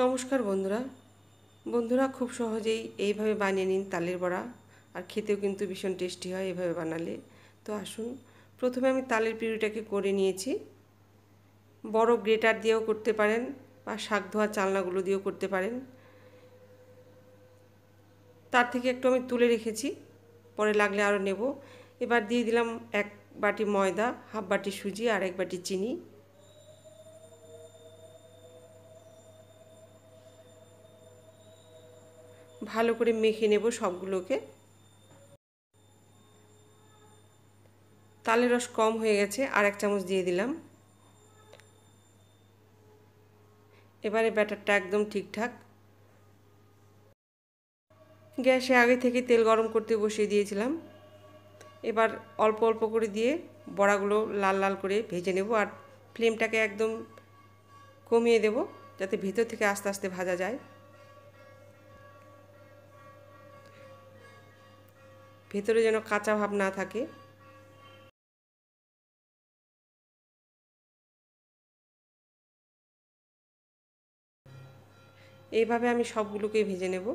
নমস্কার বন্ধুরা। খুব সহজেই এইভাবে বানিয়ে নিন তালের বড়া, আর খেতেও কিন্তু ভীষণ টেস্টি হয় এভাবে বানালে। তো আসুন, প্রথমে আমি তালের পিউরিটাকে করে নিয়েছি। বড় গ্রেটার দিয়েও করতে পারেন বা শাক ধোয়া চালনাগুলো দিয়েও করতে পারেন। তার থেকে একটু আমি তুলে রেখেছি, পরে লাগলে আরও নেব। এবার দিয়ে দিলাম 1 বাটি ময়দা, হাফ বাটি সুজি আর 1 বাটি চিনি। ভালো করে মেখে নেব সবগুলোকে। তালের রস কম হয়ে গেছে, আর 1 চামচ দিয়ে দিলাম। এবারে ব্যাটারটা একদম ঠিকঠাক। গ্যাসে আগে থেকে তেল গরম করতে বসিয়ে দিয়েছিলাম। এবার অল্প অল্প করে দিয়ে বড়াগুলো লাল লাল করে ভেজে নেব, আর ফ্লেমটাকে একদম কমিয়ে দেব যাতে ভেতর থেকে আস্তে আস্তে ভাজা যায়, ভেতরে যেন কাঁচা ভাব না থাকে। এইভাবে আমি সবগুলোকে ভেজে নেব।